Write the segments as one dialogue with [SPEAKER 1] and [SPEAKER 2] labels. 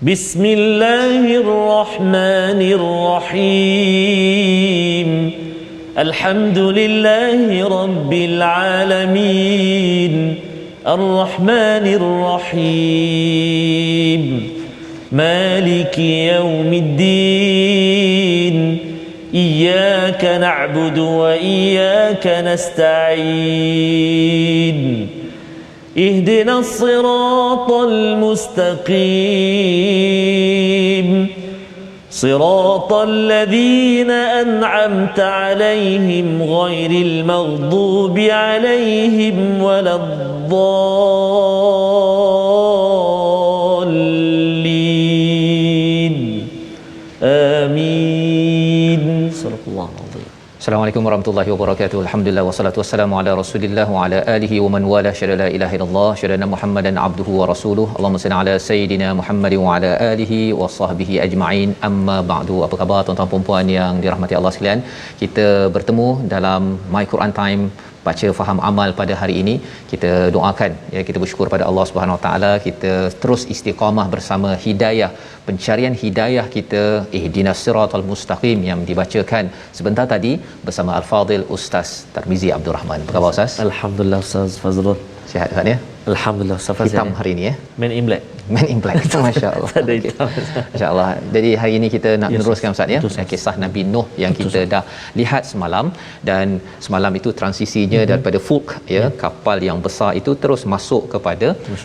[SPEAKER 1] Bismillahirrahmanirrahim. Alhamdulillahi rabbil alamin. Ar-Rahmanir-Rahim. Maliki yaumiddin. Iyyaka na'budu wa iyyaka nasta'in. Ihdinas siratal mustaqim. Siratal ladzina an'amta 'alaihim ghairil maghdubi 'alaihim waladdallin. Amin. Sallallahu alaihi.
[SPEAKER 2] Assalamualaikum warahmatullahi wabarakatuh. Alhamdulillah wassalatu wassalamu ala Rasulillah wa ala alihi wa man wala syada la ilaha illallah syada Muhammadan abduhu wa rasuluh. Allahumma salli ala sayidina Muhammad wa ala alihi wa sahbihi ajma'in. Amma ba'du. Apa khabar tuan-tuan dan puan yang dirahmati Allah sekalian? Kita bertemu dalam My Quran Time baca faham amal pada hari ini. Kita doakan ya, kita bersyukur pada Allah Subhanahu Wa Taala, kita terus istiqamah bersama hidayah, pencarian hidayah kita, ihdinas siratal mustaqim yang dibacakan sebentar tadi bersama Al-Fadil Ustaz Tarmizi Abdul Rahman. Apa khabar Ustaz?
[SPEAKER 1] Alhamdulillah Ustaz Fazrul.
[SPEAKER 2] Sihat Ustaz ya?
[SPEAKER 1] Alhamdulillah Ustaz Fazrul.
[SPEAKER 2] Hitam hari ini ya.
[SPEAKER 1] Men in black.
[SPEAKER 2] Man in black. Masya-Allah.
[SPEAKER 1] Ada hitam.
[SPEAKER 2] Masya-Allah. Jadi hari ini kita nak meneruskan Ustaz ya,
[SPEAKER 1] Betul,
[SPEAKER 2] kisah Nabi Nuh yang kita dah lihat semalam, dan semalam itu transisinya daripada fulk ya, kapal yang besar itu terus masuk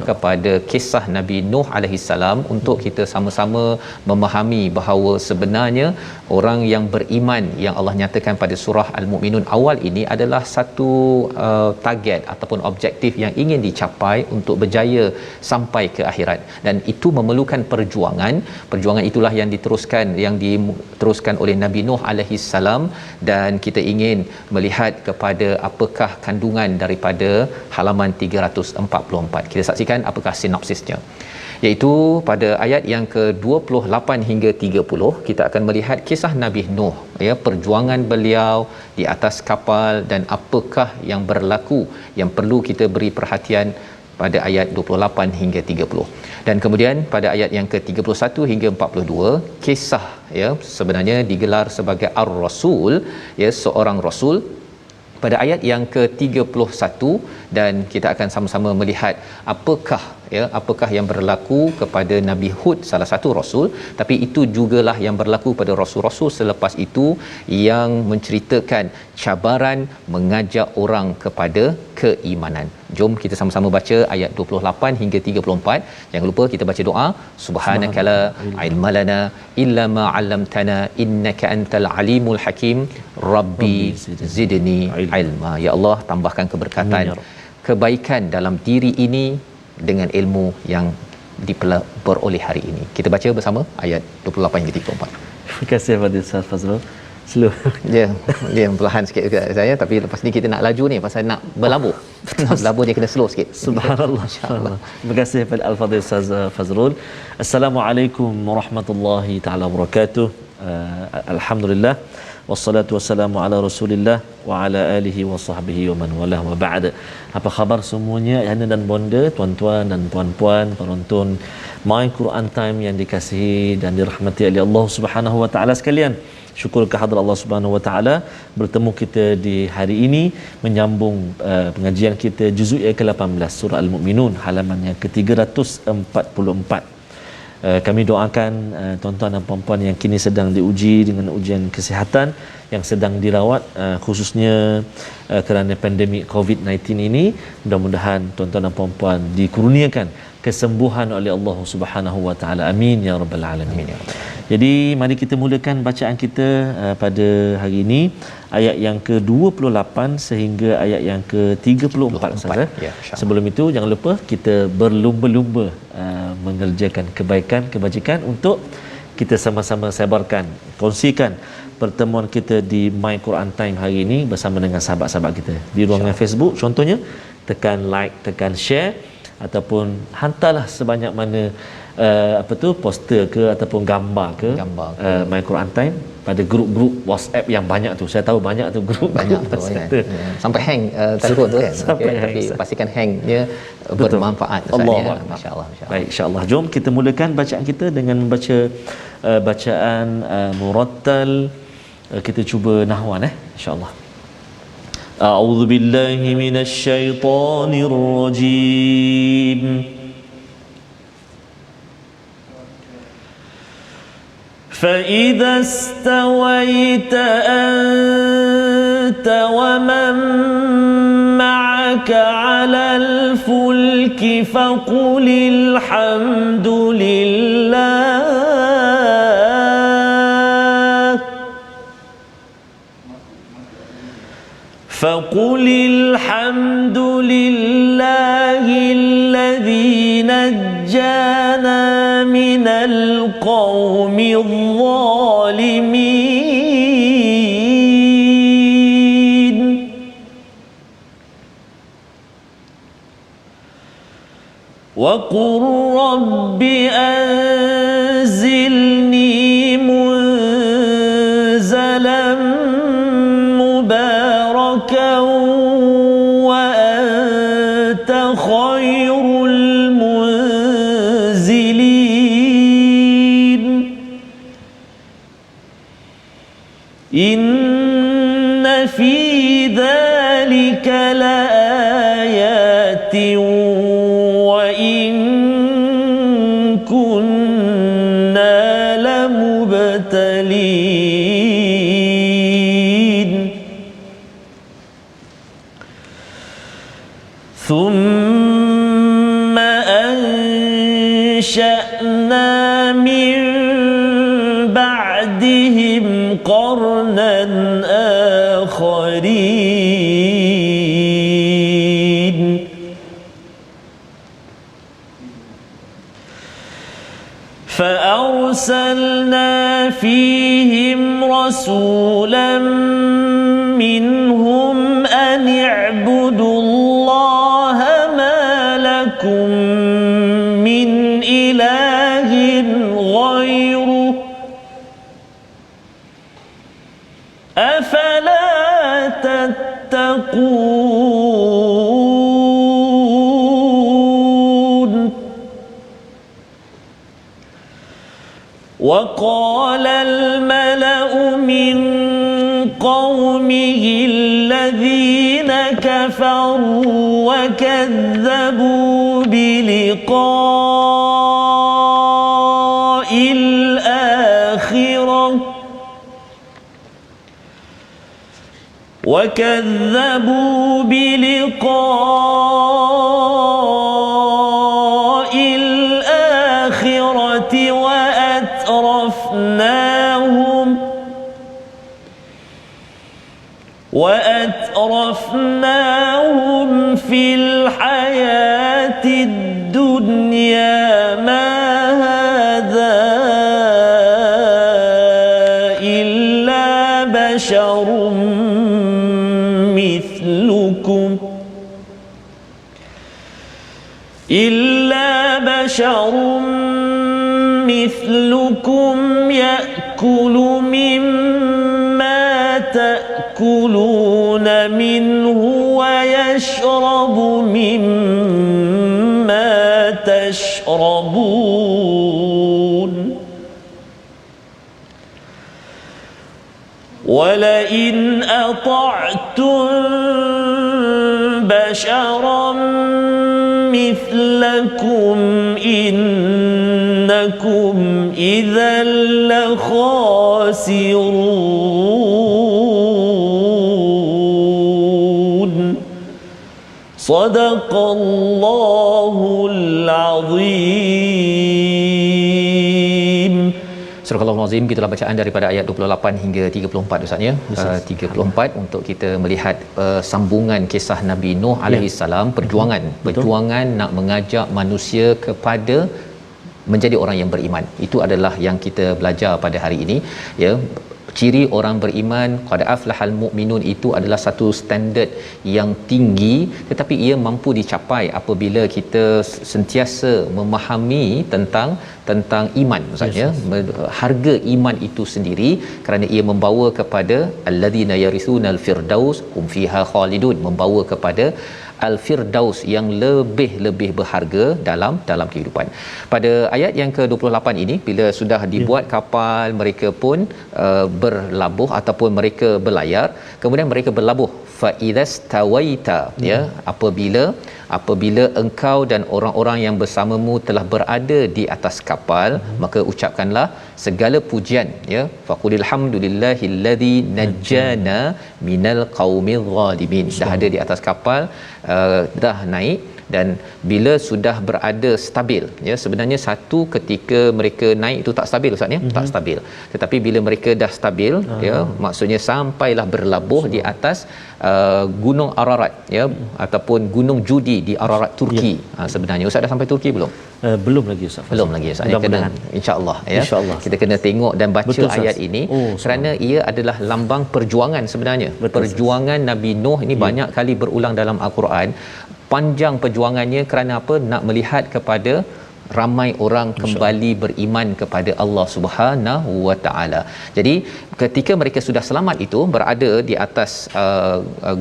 [SPEAKER 2] kepada kisah Nabi Nuh alaihi salam, untuk kita sama-sama memahami bahawa sebenarnya orang yang beriman yang Allah nyatakan pada surah Al-Mu'minun awal ini adalah satu target ataupun objektif yang ingin dicapai untuk berjaya sampai ke akhirat, dan itu memerlukan perjuangan itulah yang diteruskan oleh Nabi Nuh alaihi salam. Dan kita ingin melihat kepada apakah kandungan daripada halaman 344. Kita saksikan apakah sinopsisnya, iaitu pada ayat yang ke-28 hingga 30 kita akan melihat kisah Nabi Nuh ya, perjuangan beliau di atas kapal dan apakah yang berlaku yang perlu kita beri perhatian pada ayat 28 hingga 30. Dan kemudian pada ayat yang ke-31 hingga 42 kisah ya, sebenarnya digelar sebagai Ar-Rasul ya, seorang rasul pada ayat yang ke-31, dan kita akan sama-sama melihat apakah yang berlaku kepada Nabi Hud, salah satu rasul, tapi itu jugalah yang berlaku pada rasul-rasul selepas itu yang menceritakan cabaran mengajak orang kepada keimanan. Jom kita sama-sama baca ayat 28 hingga 34. Jangan lupa kita baca doa, subhanakala ilmalana illa ma 'allamtana innaka antal alimul hakim rabbi zidni ilma. Ya Allah, tambahkan keberkatan, kebaikan dalam diri ini dengan ilmu yang diperoleh hari ini. Kita baca bersama ayat 28 hingga 34.
[SPEAKER 1] Terima kasih kepada Ustaz Fazrul. Slow.
[SPEAKER 2] Dia perlahan sikit juga saya, tapi lepas ni kita nak laju ni pasal nak berlabur. Berlabur dia kena slow sikit.
[SPEAKER 1] Subhanallah. Terima kasih kepada Al-Fadhil Ustaz Fazrul. Assalamualaikum warahmatullahi taala wabarakatuh. Alhamdulillah wassalatu wassalamu ala Rasulillah wa ala alihi wa sahbihi wa man walah wa ba'd. Apa khabar semuanya, ayahanda dan bonda, tuan-tuan dan puan-puan, penonton My Quran Time yang dikasihi dan dirahmati oleh Allah Subhanahu wa taala sekalian. Syukur kehadrat Allah Subhanahu wa taala, bertemu kita di hari ini menyambung pengajian kita juzuk yang ke-18 surah Al-Mu'minun halaman yang ke-344. Kami doakan tuan-tuan dan puan-puan yang kini sedang diuji dengan ujian kesihatan, yang sedang dirawat khususnya kerana pandemik COVID-19 ini, mudah-mudahan tuan-tuan dan puan-puan dikurniakan kesembuhan oleh Allah Subhanahu wa taala. Amin ya rabbal alamin. Jadi mari kita mulakan bacaan kita pada hari ini, ayat yang ke-28 sehingga ayat yang ke-34 saja. Ya, sebelum itu jangan lupa kita berlumba-lumba mengerjakan kebaikan, kebajikan untuk kita sama-sama sebarkan, kongsikan pertemuan kita di My Quran Time hari ini bersama dengan sahabat-sahabat kita di ruangan Facebook. Contohnya tekan like, tekan share, ataupun hantarlah sebanyak mana poster ke ataupun gambar ke My Quran Time pada grup-grup WhatsApp yang banyak tu. Saya tahu banyak tu grup
[SPEAKER 2] banyak tu kan. Sampai hang telefon tu kan. Okay, tapi pastikan hangnya bermanfaat Ustaz ya. Masya-Allah, masya-Allah.
[SPEAKER 1] Baik, insya-Allah. Jom kita mulakan bacaan kita dengan membaca bacaan murattal. Kita cuba nahwan insya-Allah. A'udzu billahi minasy syaithanir rajim. فإذا استويت أنت ومن معك على الفلك فقل الحمد لله الذي نجانا من القوم الظالمين وقل رب أنزلني منزلا مباركا وأنت خير المنزلين إن في ذلك لآيات وإن كنا لمبتلين ثم أنشأنا من بعدهم قرنا آخرين فأرسلنا فيهم رسولا منهم أن اعبدوا الله ما لكم من إله غيره أفلا تتقون وقال الملأ من قومه الذين كفروا وكذبوا بلقاء الآخرة وأترفناهم في الحياة الدنيا ما هذا إلا بشر مثلكم يأكل مما تأكلون منه ويشرب مما تشربون ولئن أطعتم بشرا مثلكم إنكم إذا لخاسرون صدق الله العظيم.
[SPEAKER 2] Surah Al-Azim, gitulah bacaan daripada ayat 28 hingga 34 Ustaz ya. 34 untuk kita melihat sambungan kisah Nabi Nuh alaihi salam, perjuangan nak mengajak manusia kepada menjadi orang yang beriman. Itu adalah yang kita belajar pada hari ini, ya. Ciri orang beriman, qad aflahal mu'minun, itu adalah satu standard yang tinggi, tetapi ia mampu dicapai apabila kita sentiasa memahami tentang iman, maksudnya harga iman itu sendiri, kerana ia membawa kepada alladzina yaritsunal firdaus hum fiha khalidun, membawa kepada al-firdaus yang lebih berharga dalam kehidupan. Pada ayat yang ke-28 ini, bila sudah dibuat kapal, mereka pun berlabuh ataupun mereka berlayar, kemudian mereka berlabuh fa idzastawaita, ya, apabila engkau dan orang-orang yang bersamamu telah berada di atas kapal, maka ucapkanlah segala pujian, ya, faqulil hamdulillahillazi najjana minal qaumil zalimin. Dah ada di atas kapal, dah naik, dan bila sudah berada stabil, ya, sebenarnya satu ketika mereka naik itu tak stabil, Ustaz, ya, tak stabil, tetapi bila mereka dah stabil, ya, maksudnya sampailah berlabuh di atas gunung Ararat, ya, ataupun gunung Judi di Ararat, Turki. Sebenarnya Ustaz dah sampai Turki belum?
[SPEAKER 1] Belum lagi Ustaz.
[SPEAKER 2] Belum lagi Ustaz. Kena insya-Allah, ya. Insya-Allah. Kita kena tengok dan baca
[SPEAKER 1] betul,
[SPEAKER 2] ayat ini, kerana ia adalah lambang perjuangan sebenarnya. Betul, perjuangan Nabi Nuh ini banyak kali berulang dalam Al-Quran. Panjang perjuangannya kerana apa? Nak melihat kepada ramai orang kembali beriman kepada Allah Subhanahu wa taala. Jadi ketika mereka sudah selamat itu berada di atas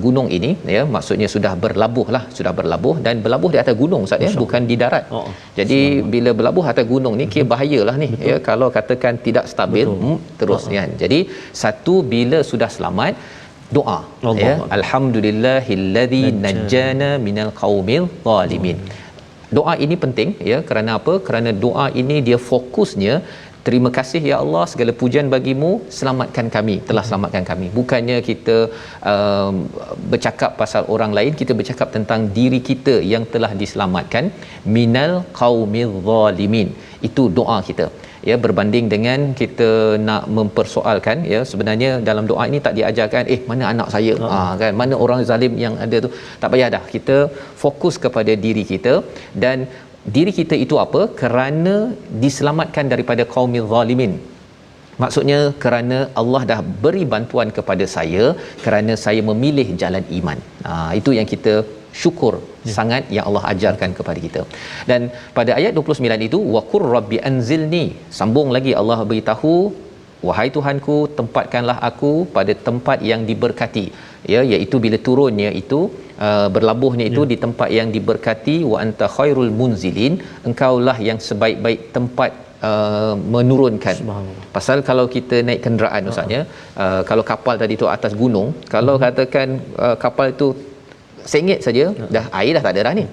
[SPEAKER 2] gunung ini, ya, maksudnya sudah berlabuh dan berlabuh di atas gunung, Ustaz, ya, bukan di darat. Jadi bila berlabuh atas gunung ni kira bahayalah ni, ya, kalau katakan tidak stabil, terus, ya. Jadi satu, bila sudah selamat, doa, ya, alhamdulillahillazi najjana minal qaumil zalimin. Doa ini penting, ya, kerana apa? Kerana doa ini dia fokusnya, terima kasih ya Allah, segala pujian bagimu, selamatkan kami, telah selamatkan kami. Bukannya kita bercakap pasal orang lain, kita bercakap tentang diri kita yang telah diselamatkan. Minal qaumil zalimin, itu doa kita, ya, berbanding dengan kita nak mempersoalkan, ya, sebenarnya dalam doa ini tak diajarkan mana anak saya, kan, mana orang zalim yang ada tu, tak payah dah. Kita fokus kepada diri kita, dan diri kita itu apa? Kerana diselamatkan daripada qaumil zalimin. Maksudnya kerana Allah dah beri bantuan kepada saya, kerana saya memilih jalan iman. Itu yang kita syukur sangat yang Allah ajarkan kepada kita. Dan pada ayat 29 itu, wa qur rabbi anzilni, sambung lagi Allah beritahu, wahai Tuhanku, tempatkanlah aku pada tempat yang diberkati, ya, iaitu bila turunnya itu, berlabuhnya itu di tempat yang diberkati. Wa anta khairul munzilin, engkaulah yang sebaik-baik tempat menurunkan. Pasal kalau kita naik kenderaan, Ustaz, ya, kalau kapal tadi tu atas gunung, kalau katakan kapal itu sengit saja, dah air dah tak ada dah ni.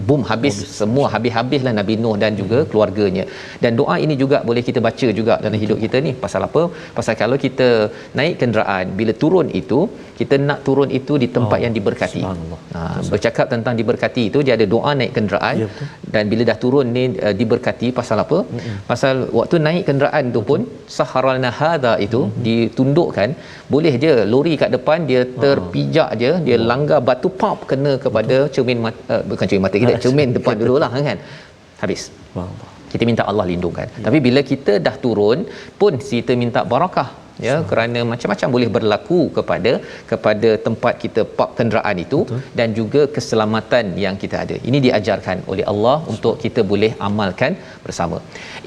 [SPEAKER 2] Boom, habis semua, habislah Nabi Nuh dan juga keluarganya. Dan doa ini juga boleh kita baca juga dalam hidup kita ni. Pasal apa? Pasal kalau kita naik kenderaan, bila turun itu, kita nak turun itu di tempat yang diberkati. Bercakap tentang diberkati itu, dia ada doa naik kenderaan, dan bila dah turun ni diberkati. Pasal apa? Pasal waktu naik kenderaan tu pun saharalna hadha itu ditundukkan, boleh je lori kat depan dia terpijak je, dia langgar batu, pop, kena kepada cermin mata, bukan cermin mata kita, cermin depan dululah, kan, habis. Kita minta Allah lindungkan. Tapi bila kita dah turun pun kita minta barakah, ya, kerana macam-macam boleh berlaku kepada tempat kita park kenderaan itu. Betul. Dan juga keselamatan yang kita ada. Ini diajarkan oleh Allah untuk kita boleh amalkan bersama.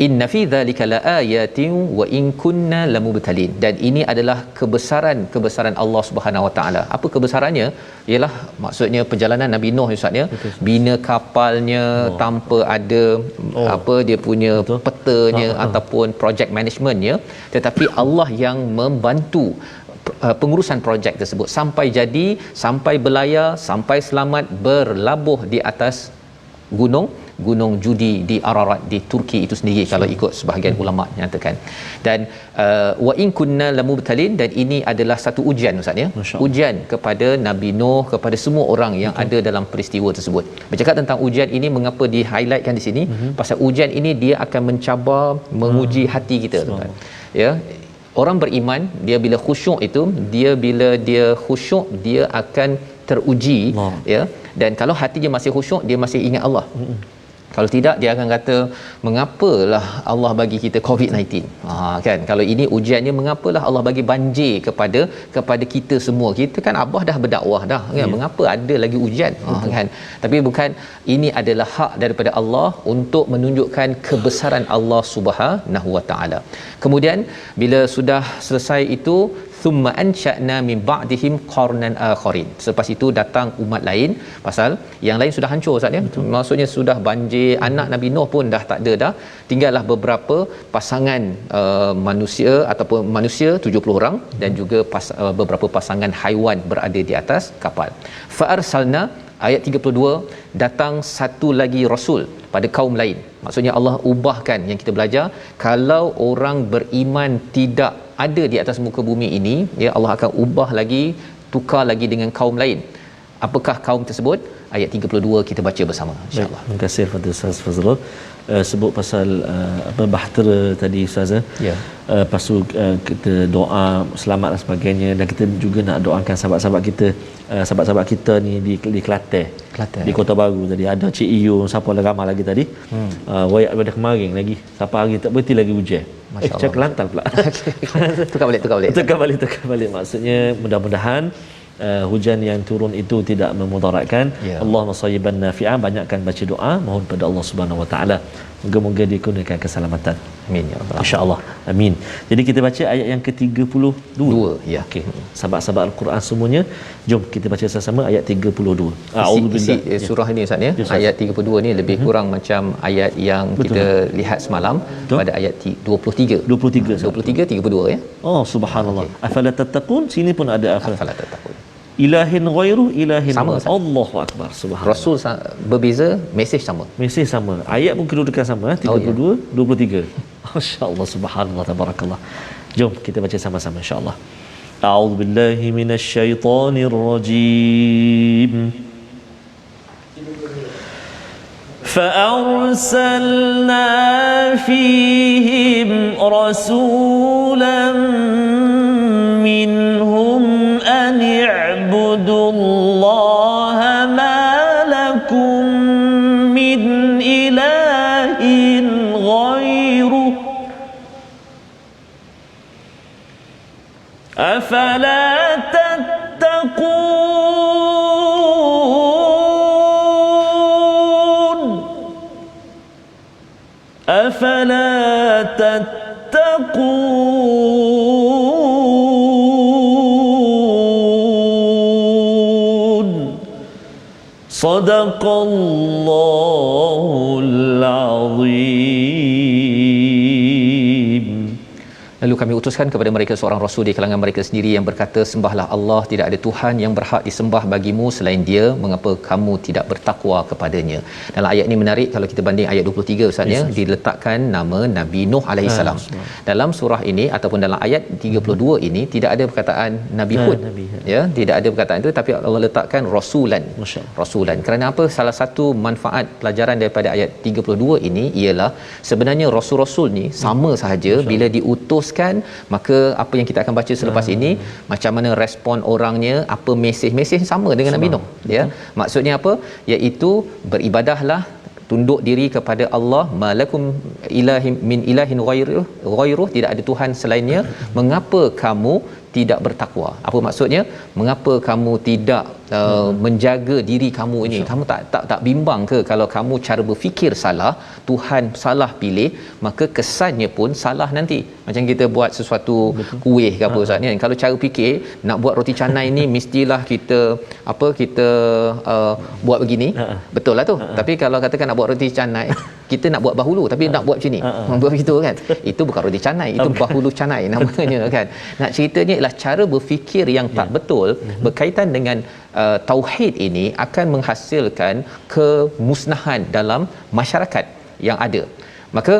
[SPEAKER 2] Inna fi dzalika laayatin wa in kunna lamubtalin. Dan ini adalah kebesaran Allah Subhanahu Wa Taala. Apa kebesarannya? Ialah maksudnya perjalanan Nabi Nuh, Ustaz, ya, bina kapalnya tanpa ada dia punya petanya ataupun project managementnya, tetapi Allah yang membantu pengurusan projek tersebut sampai jadi, sampai berlayar, sampai selamat berlabuh di atas gunung Judi di Ararat di Turki itu sendiri, kalau ikut sebahagian ulama nyatakan. Dan wa in kunna lamubtalin, dan ini adalah satu ujian, Ustaz, ya, ujian kepada Nabi Nuh, kepada semua orang yang ada dalam peristiwa tersebut. Bercakap tentang ujian ini, mengapa di highlightkan di sini? Pasal ujian ini dia akan mencabar, menguji hati kita, tuan. Ya, orang beriman, dia bila khusyuk itu, bila dia khusyuk, dia akan teruji, ya. Dan kalau hati dia masih khusyuk, dia masih ingat Allah. Kalau tidak, dia akan kata, mengapalah Allah bagi kita COVID-19? Kan, kalau ini ujiannya, mengapalah Allah bagi banjir kepada kita semua? Kita kan Abah dah berdakwah dah kan? Mengapa ada lagi ujian? Kan, tapi bukan, ini adalah hak daripada Allah untuk menunjukkan kebesaran Allah Subhanahu Wa Taala. Kemudian bila sudah selesai itu, thumma ansha'na min ba'dihim qarnan akharin. Selepas itu datang umat lain, pasal yang lain sudah hancur Ustaz ya. Maksudnya sudah banjir, anak Nabi Nuh pun dah tak ada dah. Tinggallah beberapa pasangan manusia ataupun manusia 70 orang dan juga beberapa pasangan haiwan berada di atas kapal. Fa arsalna, ayat 32, datang satu lagi rasul pada kaum lain. Maksudnya Allah ubahkan yang kita belajar, kalau orang beriman tidak ada di atas muka bumi ini, ya, Allah akan ubah lagi, tukar lagi dengan kaum lain. Apakah kaum tersebut? Ayat 32 kita baca bersama insya-Allah.
[SPEAKER 1] Terima kasih kepada Ustaz Fazrul. Sebut pasal bahtera tadi Ustaz.
[SPEAKER 2] Ya.
[SPEAKER 1] Lepas tu kita doa selamat dan sebagainya, dan kita juga nak doakan sahabat-sahabat kita, sahabat-sahabat kita ni di Kelantan. Di Kota Baru tadi ada Cik Iyo, siapa lagi ramai lagi tadi. Wayak daripada kemarin lagi. Siapa hari tak berhenti lagi hujan. Cak Kelantan pula.
[SPEAKER 2] Tukar balik.
[SPEAKER 1] Maksudnya mudah-mudahan hujan yang turun itu tidak memudaratkan. Allahumma sayyiban nafi'an, banyakkan baca doa mohon pada Allah Subhanahu Wa Taala, moga-moga dikurniakan keselamatan.
[SPEAKER 2] Amin ya rabbal
[SPEAKER 1] insya-Allah. Amin. Jadi kita baca ayat yang ke-32.
[SPEAKER 2] Ya.
[SPEAKER 1] Okey. Sahabat-sahabat Al-Quran semuanya, jom kita baca sama-sama ayat 32.
[SPEAKER 2] Isi surah ini Ustaz ya. Ayat 32 ni lebih kurang macam ayat yang kita lihat semalam. Betul. Pada ayat 23. 23 32 ya.
[SPEAKER 1] Oh subhanallah. Okay. Afala tattaqun, sini pun ada
[SPEAKER 2] afala tattaqun.
[SPEAKER 1] Ilahin ghairu ilahin
[SPEAKER 2] sama.
[SPEAKER 1] Allahu akbar. Subhanallah.
[SPEAKER 2] Rasul berbeza, mesej sama.
[SPEAKER 1] Mesej sama. Ayat pun kedudukan sama 32 23. Masya-Allah, subhanallah, tabarakallah. Jom kita baca sama-sama insya-Allah. A'udzubillahi minasyaitonir rajim. فأرسلنا فيهم رسولا منهم أن اعبدوا الله ما لكم من إله غيره أفلا أفلا تتقون صدق الله العظيم.
[SPEAKER 2] Lalu kami utuskan kepada mereka seorang rasul di kalangan mereka sendiri yang berkata, sembahlah Allah, tidak ada Tuhan yang berhak disembah bagimu selain Dia, mengapa kamu tidak bertakwa kepadanya. Dalam ayat ini menarik, kalau kita banding ayat 23 Ustaz ya, diletakkan nama Nabi Nuh alaihi salam. Dalam surah ini ataupun dalam ayat 32 ini tidak ada perkataan Nabi Hud. Ya, tidak ada perkataan itu, tapi Allah letakkan rasulan. Rasulan. Kerana apa? Salah satu manfaat pelajaran daripada ayat 32 ini ialah sebenarnya rasul-rasul ni sama sahaja bila diutus, maka apa yang kita akan baca selepas ini, macam mana respon orangnya, apa mesej sama dengan Nabi Nuh ya. Maksudnya apa? Iaitu beribadahlah, tunduk diri kepada Allah, malakum ilahim min ilahin ghairuh, tidak ada Tuhan selainnya, mengapa kamu tidak bertakwa. Apa maksudnya? Mengapa kamu tidak menjaga diri kamu ini? Kamu tak bimbang ke kalau kamu cara berfikir salah, Tuhan salah pilih, maka kesannya pun salah nanti. Macam kita buat sesuatu kuih ke apa Ustaz ni, kalau cara fikir nak buat roti canai ni mestilah kita buat begini. Betul lah tu. Tapi kalau katakan nak buat roti canai, kita nak buat bahulu tapi nak buat macam ni. Buat begitu kan. Itu bukan roti canai, itu bahulu canai namanya kan. Nak ceritanya ialah cara berfikir yang tak betul berkaitan dengan tauhid ini akan menghasilkan kemusnahan dalam masyarakat yang ada. Maka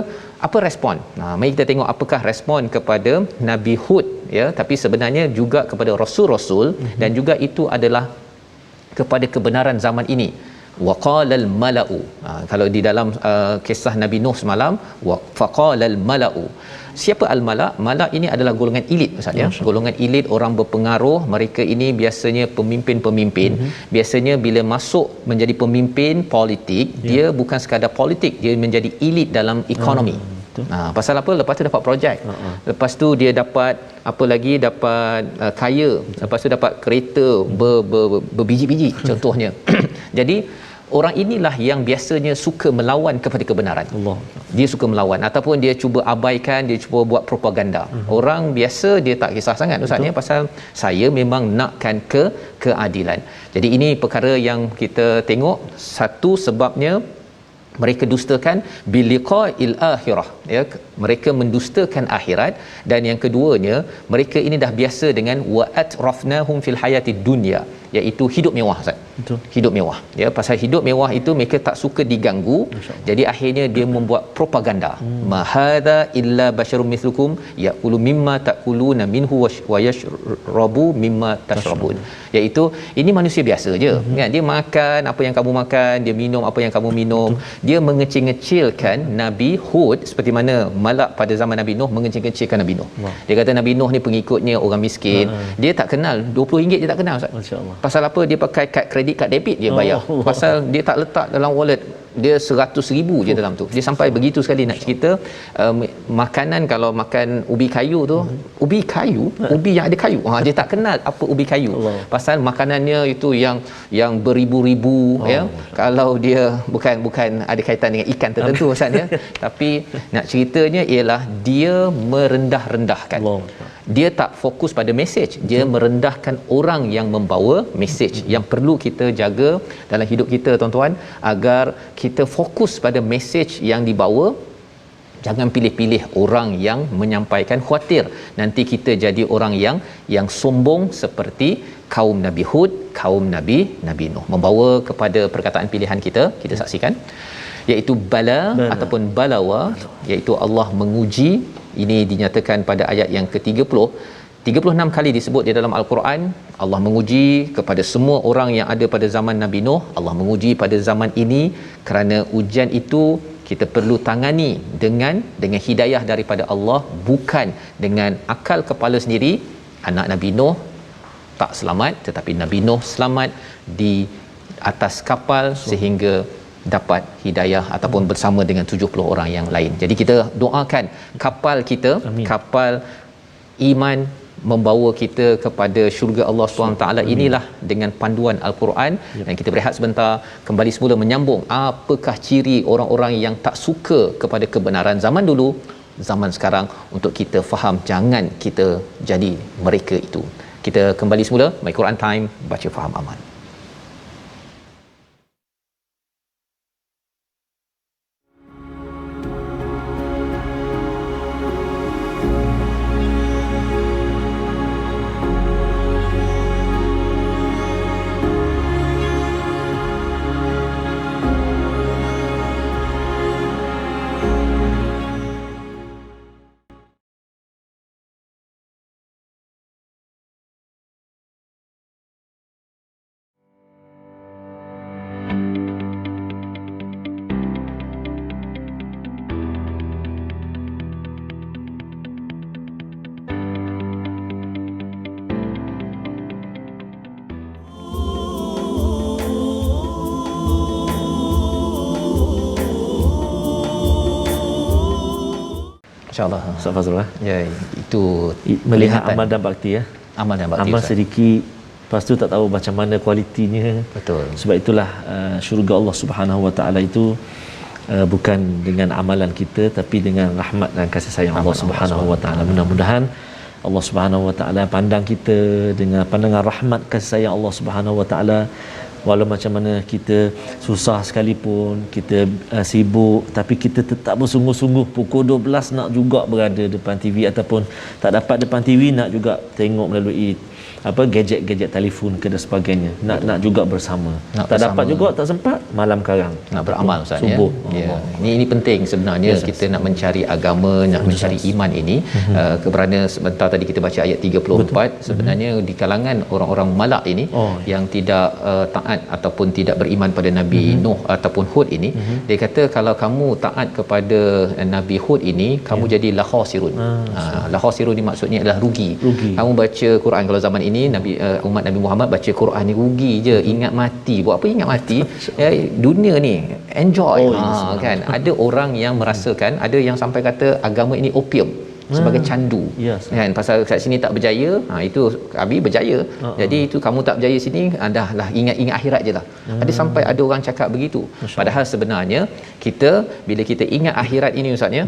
[SPEAKER 2] apa respon? Mari kita tengok apakah respon kepada Nabi Hud ya, tapi sebenarnya juga kepada rasul-rasul dan juga itu adalah kepada kebenaran zaman ini. waqalal mala'u. Kalau di dalam kisah Nabi Nuh semalam, faqalal mala'u. Siapa al-mala'? Mala' ini adalah golongan elit Ustaz ya. Golongan elit, orang berpengaruh. Mereka ini biasanya pemimpin-pemimpin. Biasanya bila masuk menjadi pemimpin politik, dia bukan sekadar politik, dia menjadi elit dalam ekonomi. Pasal apa? Lepas tu dapat projek. Lepas tu dia dapat apa lagi, dapat kaya. Lepas tu dapat kereta berbiji-biji contohnya. Jadi orang inilah yang biasanya suka melawan kepada kebenaran. Dia suka melawan ataupun dia cuba abaikan, dia cuba buat propaganda. Orang biasa dia tak kisah sangat Ustaz ni, pasal saya memang nakkan keadilan. Jadi ini perkara yang kita tengok. Satu sebabnya mereka dustakan biliqa'il akhirah ya, mereka mendustakan akhirat. Dan yang keduanya, mereka ini dah biasa dengan wa atrafnahum fil hayati dunya, iaitu hidup mewah Ustaz. Betul. Hidup mewah ya, pasal hidup mewah itu mereka tak suka diganggu. Jadi akhirnya dia membuat propaganda. Ma hadza illa basyarum mithlukum yaqulu mimma taquluna minhu wa yashrabu mimma tashrabun, iaitu ini manusia biasa je kan, dia makan apa yang kamu makan, dia minum apa yang kamu minum. Dia mengecil-ngecilkan Nabi Hud seperti mana Malak pada zaman Nabi Nuh mengecil-ngecilkan Nabi Nuh. Dia kata Nabi Nuh ni pengikutnya orang miskin. Dia tak kenal RM20 dia tak kenal Ustaz. Masya-Allah. Pasal apa? Dia pakai kad kredit, kad debit dia bayar. Pasal dia tak letak dalam wallet dia 100,000 je dalam tu. Dia sampai begitu sekali nak cerita makanan. Kalau makan ubi kayu tu, ubi kayu, ubi yang ada kayu, dia tak kenal apa ubi kayu. Pasal makanannya itu yang beribu-ribu ya. Kalau dia bukan ada kaitan dengan ikan tertentu Ustaz ya. Tapi nak ceritanya ialah dia merendah-rendahkan. Dia tak fokus pada mesej, dia merendahkan orang yang membawa mesej. Yang perlu kita jaga dalam hidup kita tuan-tuan, agar kita fokus pada mesej yang dibawa. Jangan pilih-pilih orang yang menyampaikan, khuatir nanti kita jadi orang yang sombong seperti kaum Nabi Hud, kaum Nabi Nuh. Membawa kepada perkataan pilihan kita saksikan, iaitu bala ataupun balawa, iaitu Allah menguji. Ini dinyatakan pada ayat yang ke-30. 36 kali disebut di dalam Al-Quran. Allah menguji kepada semua orang yang ada pada zaman Nabi Nuh. Allah menguji pada zaman ini, kerana ujian itu kita perlu tangani dengan hidayah daripada Allah, bukan dengan akal kepala sendiri. Anak Nabi Nuh tak selamat, tetapi Nabi Nuh selamat di atas kapal sehingga dapat hidayah ataupun bersama dengan 70 orang yang lain. Jadi kita doakan kapal kita, kapal iman membawa kita kepada syurga Allah SWT. Inilah dengan panduan Al-Quran. Dan kita berehat sebentar, kembali semula menyambung apakah ciri orang-orang yang tak suka kepada kebenaran zaman dulu, zaman sekarang, untuk kita faham, jangan kita jadi mereka itu. Kita kembali semula My Quran Time, baca faham aman. InsyaAllah.
[SPEAKER 1] Ustaz Fazrul
[SPEAKER 2] ya, itu
[SPEAKER 1] melihat amal dan bakti ya.
[SPEAKER 2] Amal dan bakti.
[SPEAKER 1] Amal sedikit, lepas tu tak tahu macam mana kualitinya.
[SPEAKER 2] Betul.
[SPEAKER 1] Sebab itulah syurga Allah Subhanahu Wa Taala itu bukan dengan amalan kita, tapi dengan rahmat dan kasih sayang Allah Subhanahu Wa Taala. Mudah-mudahan Allah Subhanahu Wa Taala pandang kita dengan pandangan rahmat kasih sayang Allah Subhanahu Wa Taala. Walau macam mana kita susah sekalipun, kita sibuk, tapi kita tetap bersungguh-sungguh. Pukul 12 nak juga berada depan TV, ataupun tak dapat depan TV nak juga tengok melalui apa gadget-gadget telefon ke dan sebagainya. Nak juga bersama. Tak dapat juga, tak sempat, malam karang
[SPEAKER 2] nak beramal Ustaz ya.
[SPEAKER 1] Subuh.
[SPEAKER 2] Ya. Ini penting sebenarnya kita nak mencari agama, nak mencari iman ini kerana sebentar tadi kita baca ayat 34 sebenarnya di kalangan orang-orang malak ini yang tidak taat ataupun tidak beriman pada Nabi Nuh ataupun Hud ini, dia kata kalau kamu taat kepada Nabi Hud ini kamu jadi lahasirun. Lahasirun ni maksudnya adalah rugi. Kamu baca Quran kalau zaman ini Nabi umat Nabi Muhammad baca Quran ni rugi je, ingat mati. Buat apa ingat mati? Dunia ni enjoy. Kan ada orang yang merasakan, ada yang sampai kata agama ini opium sebagai candu. Kan pasal kat sini tak berjaya, itu Abi berjaya. Jadi itu kamu tak berjaya sini, dah lah ingat akhirat je lah. Ada sampai ada orang cakap begitu. Padahal sebenarnya kita bila kita ingat akhirat ini Ustaz ya,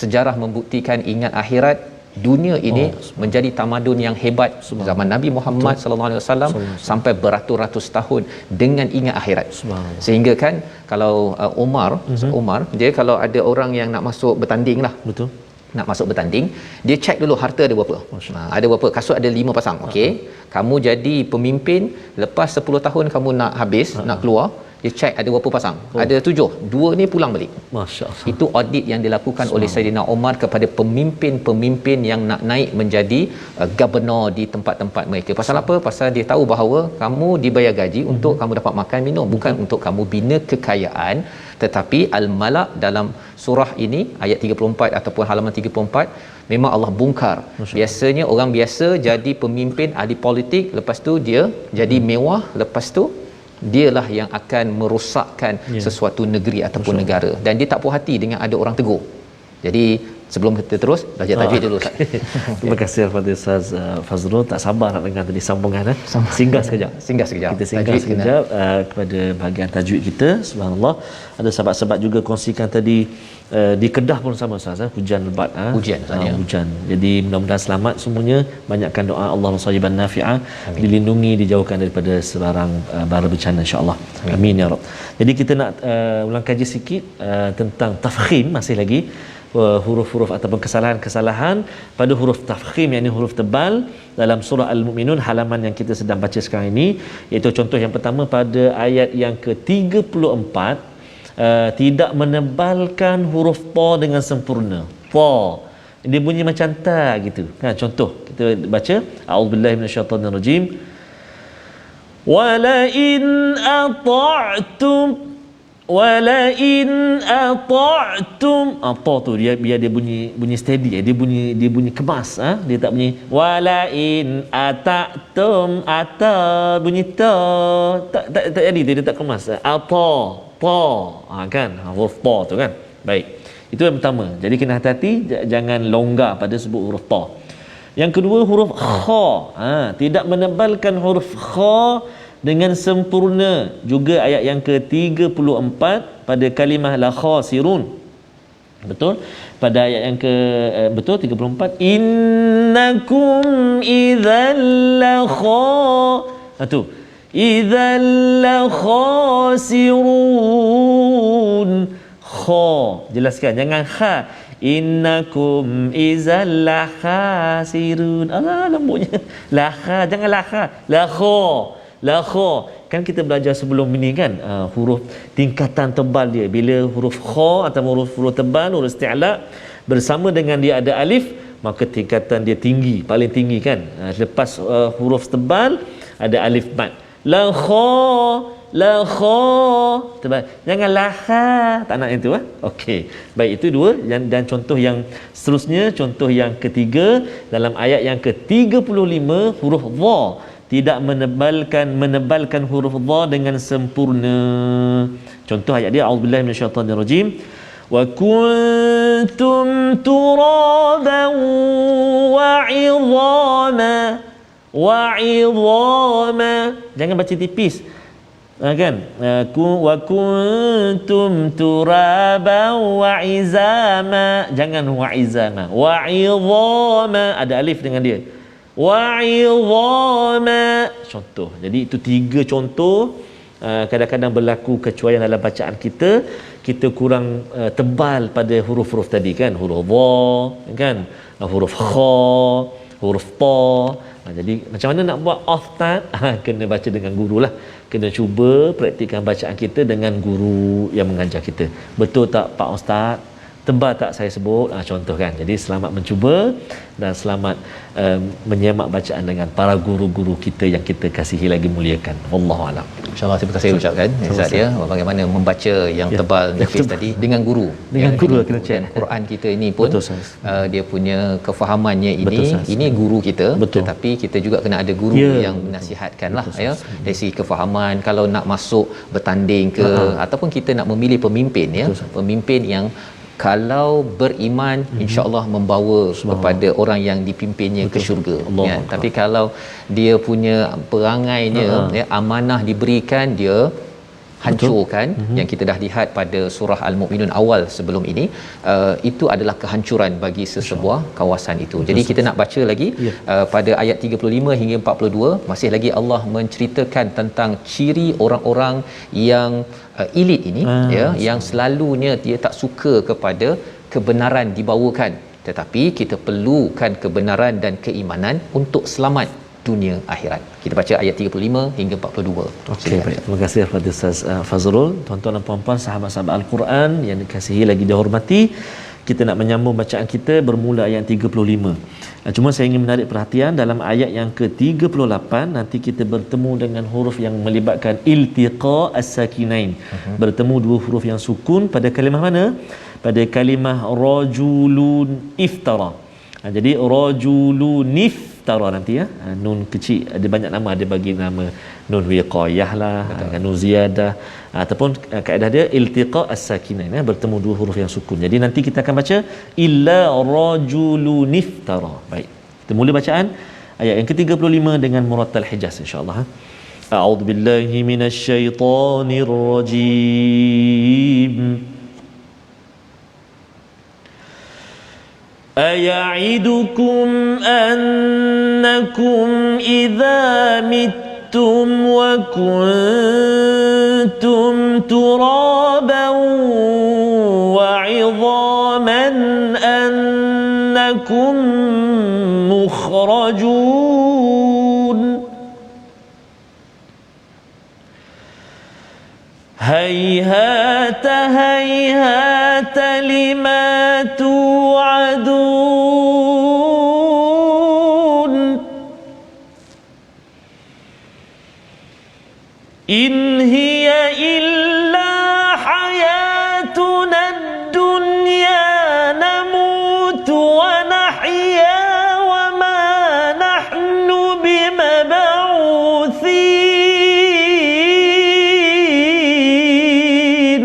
[SPEAKER 2] sejarah membuktikan ingat akhirat dunia ini menjadi tamadun yang hebat zaman Nabi Muhammad sallallahu alaihi wasallam sampai beratus-ratus tahun dengan ingat akhirat. Sehingga kan kalau Umar dia kalau ada orang yang nak masuk bertanding lah, nak masuk bertanding, dia check dulu harta ada berapa. Ada berapa, kasut ada 5 pasang. Okey, kamu jadi pemimpin, lepas 10 tahun kamu nak habis, nak keluar, dia check ada berapa pasang. Ada 7, 2 ni pulang balik. Masya-Allah. Itu audit yang dilakukan oleh Saidina Umar kepada pemimpin-pemimpin yang nak naik menjadi gubernur di tempat-tempat mereka. Pasal apa? Pasal dia tahu bahawa kamu dibayar gaji untuk kamu dapat makan minum, bukan untuk kamu bina kekayaan. Tetapi Al-Malak dalam surah ini ayat 34 ataupun halaman 34 memang Allah bongkar. Biasanya orang biasa jadi pemimpin, ahli politik, lepas tu dia jadi mewah, lepas tu dialah yang akan merosakkan sesuatu negeri ataupun negara, dan dia tak puas hati dengan ada orang tegur. Jadi sebelum kita terus belajar tajwid dulu Ustaz.
[SPEAKER 1] Terima kasih kepada Ustaz Fazrul, tak sabar nak dengar tadi sambungan. Singgah sekejap. Kita singgah sekejap kepada bahagian tajwid kita. Subhanallah, ada sahabat-sahabat juga kongsikan tadi di Kedah pun sama Ustaz, hujan lebat. Hujan. Jadi mudah-mudahan selamat semuanya, banyakkan doa Allahumma sayyiban nafi'ah, dilindungi, dijauhkan daripada sebarang bara bencana insya-Allah. Amin ya rab. Jadi kita nak ulang kaji sikit tentang tafkhim, masih lagi huruf-huruf ataupun kesalahan-kesalahan pada huruf tafkhim, yakni huruf tebal dalam surah Al-Mu'minun halaman yang kita sedang baca sekarang ini, iaitu contoh yang pertama pada ayat yang ke-34, tidak menebalkan huruf ta dengan sempurna. Ta dia bunyi macam ta gitu. Contoh kita baca a'udzubillahi minasyaitonirrajim, wala in ata'tum apa tu dia biar dia bunyi steady, dia bunyi kemas, dia tak bunyi wala in ata'tum bunyi ta tak jadi, dia tak kemas. Kan huruf ta tu kan. Baik, itu yang pertama. Jadi kena hati-hati, jangan longgar pada sebut huruf ta. Yang kedua huruf kha, tidak menebalkan huruf kha dengan sempurna. Juga ayat yang ke-34 pada kalimah la khasirun. Betul? Pada ayat yang ke 34, innakum idzal la tu idzal la khasirun. Kha jelaskan, jangan kha. Innakum idzal la khasirun. Lembutnya la kha, jangan la kha, la kha. Kan kita belajar sebelum ini kan, huruf tingkatan tebal dia. Bila huruf kha atau huruf tebal, huruf isti'la bersama dengan dia ada alif, maka tingkatan dia tinggi, paling tinggi kan. Lepas huruf tebal ada alif mat. La kha tebal. Jangan la kha, tak nak yang tu. Okey. Baik, itu dua. Dan contoh yang seterusnya, contoh yang ketiga dalam ayat yang ke-35, huruf dha tidak menebalkan huruf dha dengan sempurna. Contoh ayat dia, a'udzubillahi minasyaitonirrajim, wa kuntum turaban wa 'idhama. Jangan baca tipis, kan? Wa kuntum turaban wa 'izama. Jangan wa 'izama, wa 'idhama ada alif dengan dia. Wa'idhama. Contoh. Jadi itu 3 contoh. Kadang-kadang berlaku kecuaian dalam bacaan kita kurang tebal pada huruf-huruf tadi kan, huruf dha kan, huruf kha, huruf ta. Jadi macam mana nak buat ustaz? Kena baca dengan guru lah. Kena cuba praktikkan bacaan kita dengan guru yang mengajar kita. Betul tak Pak Ustaz? Tebal tak saya sebut? Contoh kan. Jadi selamat mencuba dan selamat menyemak bacaan dengan para guru-guru kita yang kita kasihi lagi muliakan. Wallahu a'lam.
[SPEAKER 2] InsyaAllah terima kasih ucapkan Ustaz ya, bagaimana membaca yang tebal nipis tadi dengan guru.
[SPEAKER 1] Dengan guru kena cek.
[SPEAKER 2] Quran kita ini pun dia punya kefahamannya ini ini guru kita, tetapi kita juga kena ada guru yang menasihatkanlah ya dari segi kefahaman. Kalau nak masuk bertanding ke ataupun kita nak memilih pemimpin ya, pemimpin yang kalau beriman insya-Allah membawa kepada orang yang dipimpinnya ke syurga ya. Tapi kalau dia punya perangainya ya, amanah diberikan dia hancurkan. Yang kita dah lihat pada surah Al-Mu'minun awal sebelum ini, itu adalah kehancuran bagi sesebuah kawasan itu. Jadi kita nak baca lagi pada ayat 35 hingga 42, masih lagi Allah menceritakan tentang ciri orang-orang yang elit ini ya, yang selalunya dia tak suka kepada kebenaran dibawakan, tetapi kita perlukan kebenaran dan keimanan untuk selamat dunia akhirat. Kita baca ayat 35 hingga 42.
[SPEAKER 1] Okey, baik. Terima kasih kepada Ustaz Fazrul. Tuan-tuan dan puan-puan, sahabat-sahabat Al-Quran yang dikasihi lagi dihormati, kita nak menyambung bacaan kita bermula ayat 35. Cuma saya ingin menarik perhatian dalam ayat yang ke-38 nanti kita bertemu dengan huruf yang melibatkan iltiqa as-sakinain. Bertemu dua huruf yang sukun pada kalimah mana? Pada kalimah rajulun iftara. Jadi rajulun iftara nanti ya. Nun kecil ada banyak nama, ada bagi nama nun wiqayah lah, nun ziyadah ataupun kaedah dia iltiqa as-sakinain ya, bertemu dua huruf yang sukun. Jadi nanti kita akan baca illa rajulun iftara. Baik. Kita mula bacaan ayat yang ke-35 dengan murattal hijaz insya-Allah. A'udzu billahi minasy syaithanir rajim. أيعدكم أنكم إذا متم وكنتم ترابا وعظاما أنكم مخرجون هيهات هيهات لما توعدون إن هي إلا حياتنا الدنيا نموت ونحيا وما نحن بمبعوثين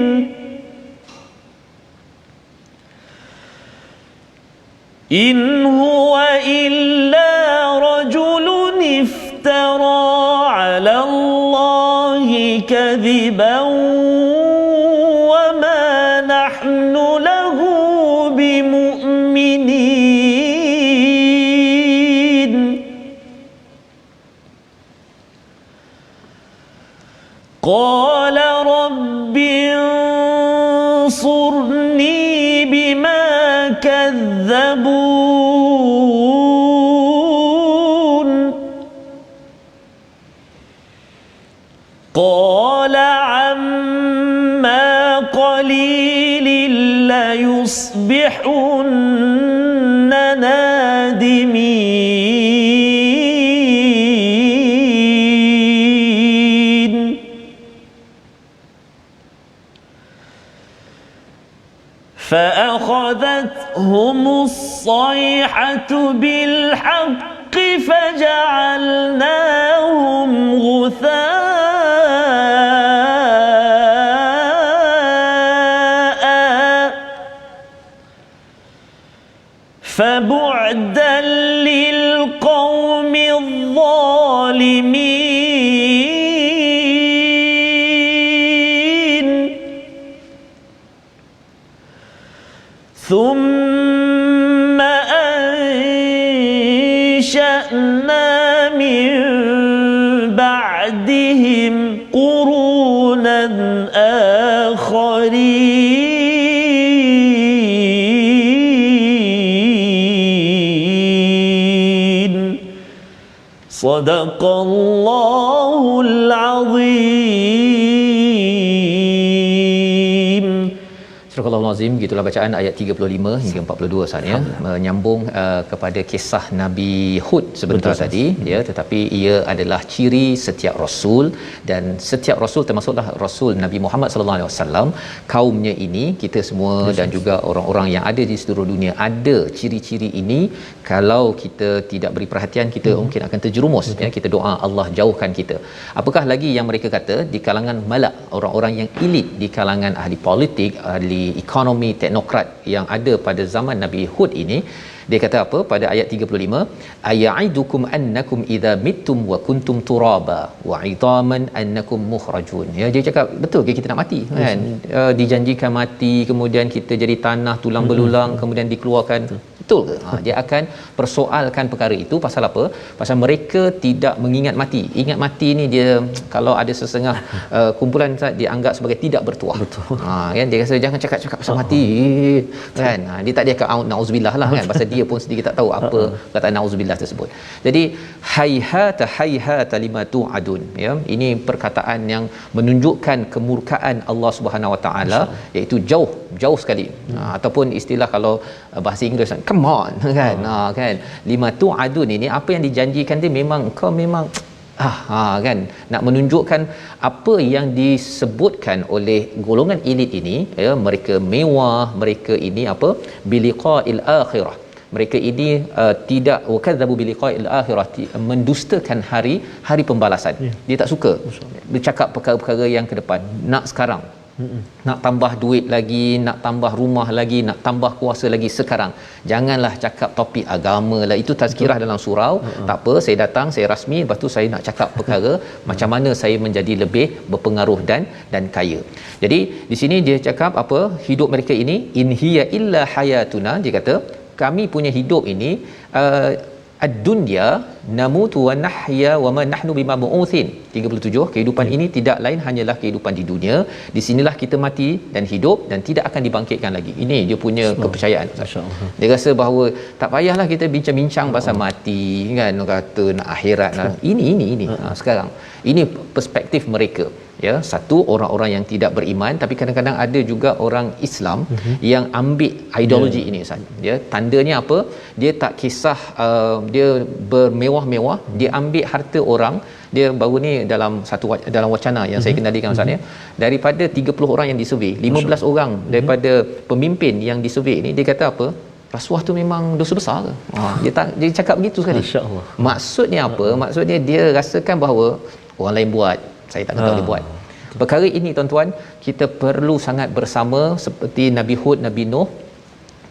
[SPEAKER 1] إن هو إلا رجل افترى على الله كذبا وما نحن له بمؤمنين قال رب انصرني بما كذبون قال عما قليل ليصبحن نادمين فأخذتهم الصيحة بالحق فجعلناهم غثاء فبعدا للقوم الظالمين ثم أنشأنا من بعدهم قرونا آخرين Sadaqallahul Azim.
[SPEAKER 2] Surah Al-Azim, gitulah bacaan ayat 35 hingga 42 Ustaz ya, menyambung kepada kisah Nabi Hud sebentar tadi ya, tetapi ia adalah ciri setiap rasul, dan setiap rasul termasuklah rasul Nabi Muhammad sallallahu alaihi wasallam. Kaumnya ini kita semua dan juga orang-orang yang ada di seluruh dunia ada ciri-ciri ini. Kalau kita tidak beri perhatian, kita mungkin akan terjerumus ya. Kita doa Allah jauhkan kita. Apakah lagi yang mereka kata di kalangan malak, orang-orang yang elit di kalangan ahli politik, ahli ekonomi, teknokrat yang ada pada zaman Nabi Hud ini, dia kata apa pada ayat 35, aya'idukum annakum idza mittum wa kuntum turaba wa 'idhaman annakum mukhrajun. Ya, dia cakap betul ke kita nak mati kan? Dijanjikan mati, kemudian kita jadi tanah tulang belulang, kemudian dikeluarkan. Betul ke? Dia akan persoalkan perkara itu. Pasal apa? Pasal mereka tidak mengingat mati. Ingat mati ni dia kalau ada sesengah kumpulan dia anggap sebagai tidak bertuah. Kan dia rasa jangan cakap-cakap pasal mati kan. Dia tak dia kata nauzubillah lah kan, pasal dia pun sendiri tak tahu apa kata nauzubillah tersebut. Jadi hayhata lima tu'adun ya, ini perkataan yang menunjukkan kemurkaan Allah Subhanahu Wa Taala, iaitu jauh sekali. Ataupun istilah kalau bahasa Inggeris, come on kan. Kan lima tu'adun ini, apa yang dijanjikan dia memang kau memang kan, nak menunjukkan apa yang disebutkan oleh golongan elit ini ya, mereka mewah, mereka ini apa, biliqa'il akhirah, mereka ini tidak wakadzabu biliqa'il akhirah, mendustakan hari pembalasan. Dia tak suka bercakap perkara-perkara yang ke depan, nak sekarang. Nak tambah duit lagi, nak tambah rumah lagi, nak tambah kuasa lagi sekarang. Janganlah cakap topik agama lah, itu tazkirah dalam surau. Tak apa, saya datang, saya rasmi, lepas tu saya nak cakap perkara macam mana saya menjadi lebih berpengaruh dan kaya. Jadi di sini dia cakap apa, hidup mereka ini in hiya illa hayatuna, dia kata kami punya hidup ini ad-dunya namutu wa nahya wa ma nahnu bimab'utsin. 37, kehidupan ini tidak lain hanyalah kehidupan di dunia. Di sinilah kita mati dan hidup dan tidak akan dibangkitkan lagi. Ini dia punya kepercayaan. Dia rasa bahawa tak payahlah kita bincang-bincang pasal mati kan, kata nak akhirat lah. Ini sekarang ini perspektif mereka ya. Satu, orang-orang yang tidak beriman, tapi kadang-kadang ada juga orang Islam yang ambil ideologi ini Ustaz ya. Tandanya apa, dia tak kisah dia bermewah-mewah, dia ambil harta orang. Dia baru ni dalam dalam wacana yang saya kendalikan Ustaz ya, daripada 30 orang yang disurvey, 15 orang daripada pemimpin yang disurvey ni, dia kata apa, rasuah tu memang dosa besar ke? Dia cakap begitu sekali. Masya-Allah. Maksudnya apa? Maksudnya dia rasakan bahawa orang lain buat, saya tak tahu dia buat. Perkara ini tuan-tuan, kita perlu sangat bersama seperti Nabi Hud, Nabi Nuh.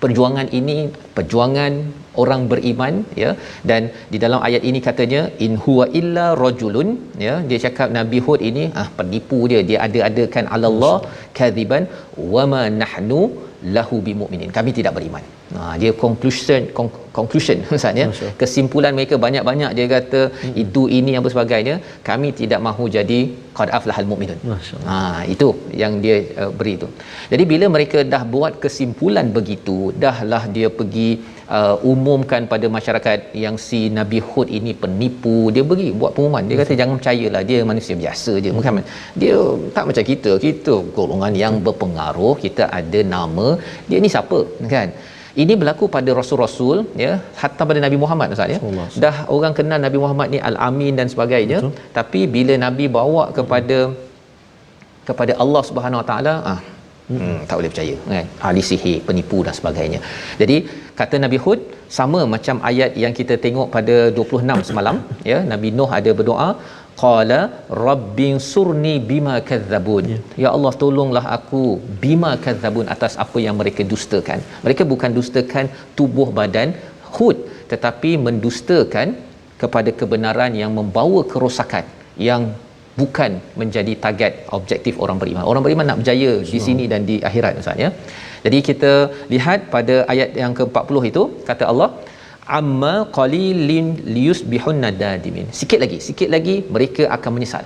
[SPEAKER 2] Perjuangan ini perjuangan orang beriman ya, dan di dalam ayat ini katanya in huwa illa rajulun ya, dia cakap Nabi Hud ini penipu dia ada-adakan Allah kadziban wama nahnu lahu bimu'minin, kami tidak beriman. Dia conclusion Ustaz ya, kesimpulan mereka banyak-banyak, dia kata itu ini apa sebagainya, kami tidak mahu jadi qad aflahal mu'minun. Itu yang dia beri tu. Jadi bila mereka dah buat kesimpulan begitu, dahlah dia pergi umumkan pada masyarakat yang si Nabi Hud ini penipu, dia beri buat pengumuman, dia kata jangan percayalah, dia manusia biasa je, bukan dia tak macam kita golongan yang berpengaruh, kita ada nama, dia ni siapa kan. Ini berlaku pada rasul-rasul ya, hatta pada Nabi Muhammad Ustaz ya. Dah orang kenal Nabi Muhammad ni al-amin dan sebagainya. Betul. Tapi bila Nabi bawa kepada Allah Subhanahu Wa Taala, tak boleh percaya kan, ahli sihir, penipu dan sebagainya. Jadi kata Nabi Hud sama macam ayat yang kita tengok pada 26 semalam ya, Nabi Nuh ada berdoa, qala rabbinsurni bima kadzabun, ya Allah tolonglah aku bima kadzabun, atas apa yang mereka dustakan. Mereka bukan dustakan tubuh badan Hud, tetapi mendustakan kepada kebenaran yang membawa kerosakan, yang bukan menjadi target objektif orang beriman. Orang beriman nak berjaya di sini dan di akhirat Ustaz ya. Jadi kita lihat pada ayat yang ke-40 itu, kata Allah amma qalilin liyusbihun nadimin, sikit lagi mereka akan menyesal.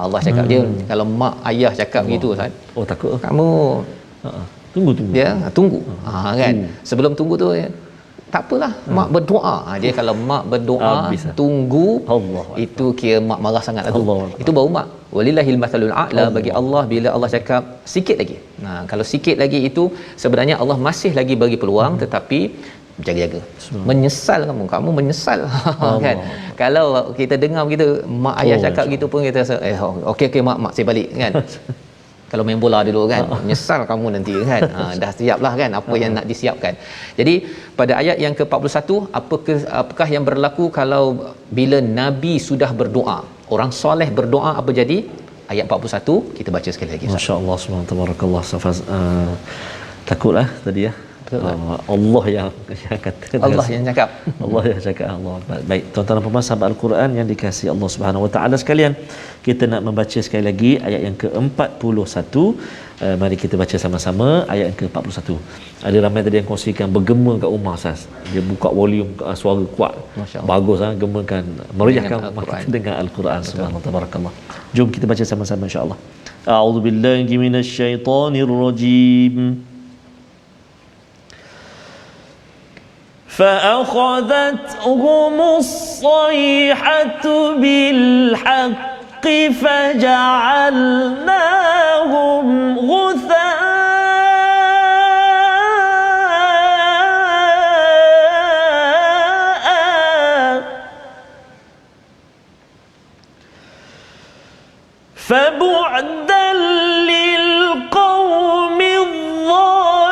[SPEAKER 2] Allah cakap dia, kalau mak ayah cakap begitu Ustaz, takut
[SPEAKER 1] kamu tunggu
[SPEAKER 2] ya, tunggu kan. Sebelum tunggu tu ya, tak apalah, mak berdoa. Dia kalau mak berdoa tunggu,
[SPEAKER 1] Allah,
[SPEAKER 2] itu kira mak marah sangat lah tu.
[SPEAKER 1] Allah.
[SPEAKER 2] Itu baru mak. Walillahil mathalul a'la, bagi Allah bila Allah cakap sikit lagi. Nah, kalau sikit lagi itu sebenarnya Allah masih lagi bagi peluang, tetapi jaga-jaga. Menyesal kamu menyesal kan. Kalau kita dengar begitu, mak ayah cakap gitu pun kita rasa okey mak saya balik kan. Kalau main bola dulu kan, menyesal kamu nanti kan. Dah siaplah kan apa yang nak disiapkan. Jadi pada ayat yang ke-41, apakah yang berlaku kalau bila nabi sudah berdoa, orang soleh berdoa, apa jadi? Ayat 41 kita baca sekali lagi.
[SPEAKER 1] Masya-Allah, subhanallah, takutlah tadi ya. Allah yang kata,
[SPEAKER 2] Allah yang cakap.
[SPEAKER 1] Allah yang cakap. Allah. Baik, tuan-tuan dan puan-puan sahabat Al-Quran yang dikasihi Allah Subhanahu Wa Taala sekalian, kita nak membaca sekali lagi ayat yang ke-41. Mari kita baca sama-sama ayat yang ke-41. Ada ramai tadi yang kongsikan bergema kat rumah Ustaz. Dia buka volume suara kuat. Bagus gemakan, meriahkan rumah kita dengan Al-Quran. Subhanallah, tabarakallah. Jom kita baca sama-sama insya-Allah. A'udzubillahi minasyaitonirrajim. فأخذتهم الصيحة بالحق فجعلناهم غثاء فبعدا للقوم الظالمين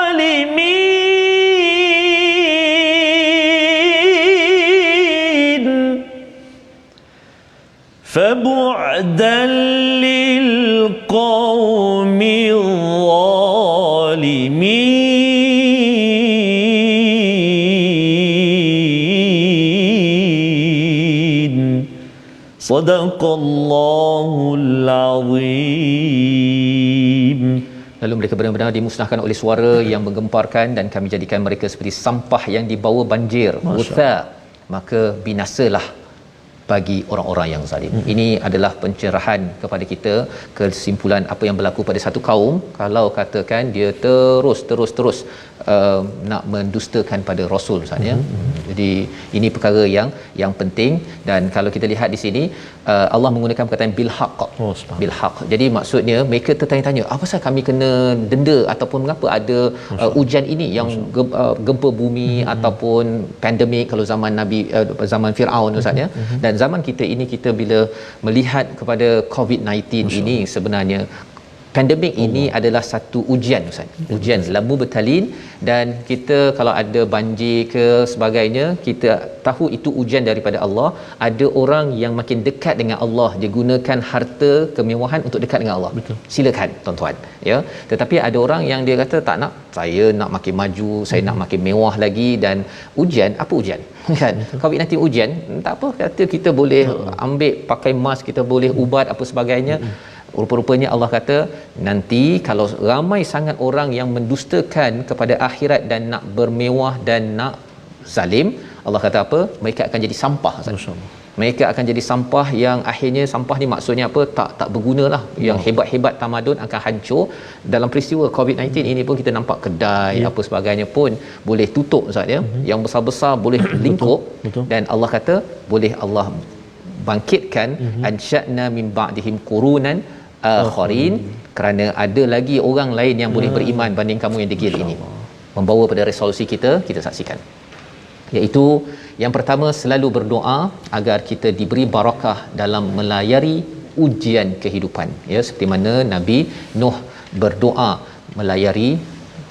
[SPEAKER 1] فبعدا للقوم الظالمين صدق الله العظيم.
[SPEAKER 2] Lalu mereka benar-benar dimusnahkan oleh suara yang menggemparkan, dan kami jadikan mereka seperti sampah yang dibawa banjir. Gutha, maka binasalah bagi orang-orang yang zalim. Ini adalah pencerahan kepada kita, kesimpulan apa yang berlaku pada satu kaum kalau katakan dia terus nak mendustakan pada Rasul misalnya. Jadi ini perkara yang penting, dan kalau kita lihat di sini Allah menggunakan perkataan bil haq. Jadi maksudnya mereka tertanya-tanya, apa pasal kami kena denda ataupun mengapa ada ujian ini yang gempa bumi ataupun pandemik kalau zaman Nabi zaman Firaun misalnya. Dan zaman kita ini, kita bila melihat kepada COVID-19 ini, sebenarnya pandemik ini adalah satu ujian Ustaz. Ujian lamu bertalin, dan kita kalau ada banjir ke sebagainya, kita tahu itu ujian daripada Allah. Ada orang yang makin dekat dengan Allah, dia gunakan harta kemewahan untuk dekat dengan Allah. Betul. Silakan tuan-tuan ya. Tetapi ada orang yang dia kata tak nak, saya nak makin maju, saya nak makin mewah lagi. Dan ujian, apa ujian? Kan COVID-19 ujian, tak apa, kata kita boleh ambil pakai mask, kita boleh ubat apa sebagainya. Rupa-rupanya Allah kata nanti kalau ramai sangat orang yang mendustakan kepada akhirat dan nak bermewah dan nak zalim, Allah kata apa? Mereka akan jadi sampah. Mereka akan jadi sampah yang akhirnya sampah ni maksudnya apa? Tak bergunalah. Yang hebat-hebat tamadun akan hancur. Dalam peristiwa COVID-19 ini pun kita nampak kedai apa sebagainya pun boleh tutup Ustaz ya. Yang besar-besar boleh lingkup. Dan Allah kata boleh Allah bangkitkan ansya'na min ba'dihim qurunan akharin, kerana ada lagi orang lain yang boleh beriman banding kamu yang degil ini. Membawa pada resolusi kita saksikan, iaitu yang pertama, selalu berdoa agar kita diberi barakah dalam melayari ujian kehidupan ya, seperti mana Nabi Nuh berdoa melayari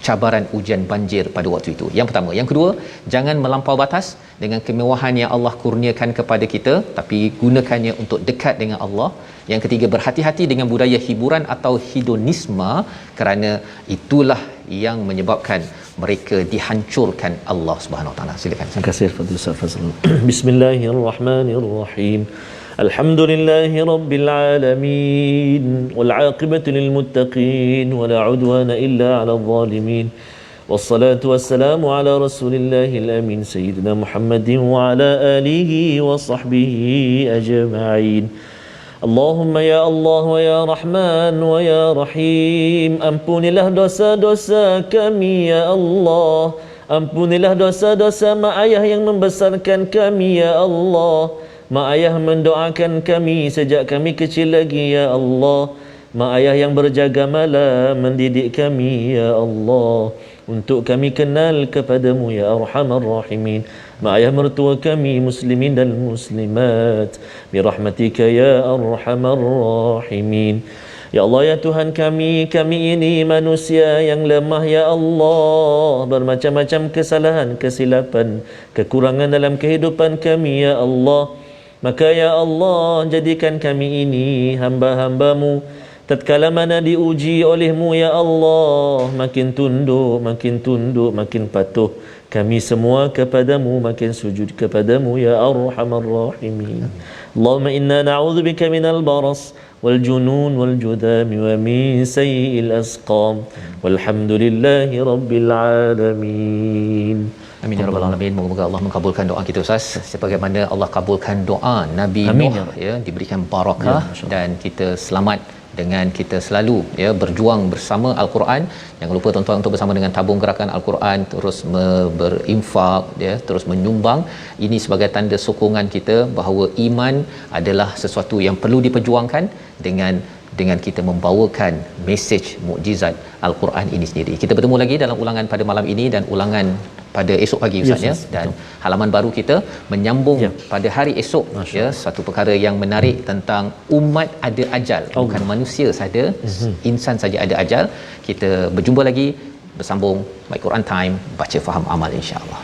[SPEAKER 2] cabaran ujian banjir pada waktu itu. Yang pertama. Yang kedua, jangan melampau batas dengan kemewahan yang Allah kurniakan kepada kita, tapi gunakannya untuk dekat dengan Allah. Yang ketiga, berhati-hati dengan budaya hiburan atau hedonisme, kerana itulah yang menyebabkan mereka dihancurkan Allah Subhanahu Wa Taala. Silakan.
[SPEAKER 1] Terima kasih Fadil Ustaz Fazrul. Bismillahirrahmanirrahim. Alhamdulillahi Rabbil Alamin, wal aqibatu lil muttaqin, wa la udwana illa 'alal zalimin. Wassalatu wassalamu ala Rasulillahil amin sayyidina Muhammadin wa ala alihi wa sahbihi ajma'in. Allahumma ya Allah wa ya Rahman wa ya Rahim, ampunilah dosa-dosa kami ya Allah. Ampunilah dosa-dosa mak ayah yang membesarkan kami ya Allah. Mak ayah mendoakan kami sejak kami kecil lagi ya Allah. Mak ayah yang berjaga malam mendidik kami ya Allah, untuk kami kenal kepadamu ya Arhamar Rahimin. Mak ayah mertua kami muslimin dan muslimat, birahmatika ya Arhamar Rahimin. Ya Allah ya Tuhan kami ini manusia yang lemah ya Allah, bermacam-macam kesalahan, kesilapan, kekurangan dalam kehidupan kami ya Allah. Maka ya Allah, jadikan kami ini hamba-hambamu tatkala mana diuji olehmu ya Allah, makin tunduk, makin patuh kami semua kepadamu, makin sujud kepadamu ya Arhamar Rahimin. Allahumma inna na'udzubika minal baras wal junun wal judami wa min sayyi'il asqam. Walhamdulillahi rabbil alamin.
[SPEAKER 2] Amin ya rabbal alamin. Moga-moga Allah mengabulkan doa kita Ustaz, sebagaimana Allah kabulkan doa Nabi
[SPEAKER 1] Amin.
[SPEAKER 2] Nuh ya, diberikan barakah dan kita selamat dengan kita selalu ya berjuang bersama Al-Quran. Jangan lupa tuan-tuan untuk bersama dengan tabung gerakan Al-Quran, terus berinfak ya, terus menyumbang. Ini sebagai tanda sokongan kita bahawa iman adalah sesuatu yang perlu diperjuangkan dengan kita membawakan mesej mukjizat Al-Quran ini sendiri. Kita bertemu lagi dalam ulangan pada malam ini dan ulangan pada esok pagi Ustaz ya. Dan halaman baru kita menyambung pada hari esok ya, satu perkara yang menarik tentang umat ada ajal, bukan manusia saja, insan saja ada ajal. Kita berjumpa lagi, bersambung My Quran Time, baca faham amal insya-Allah.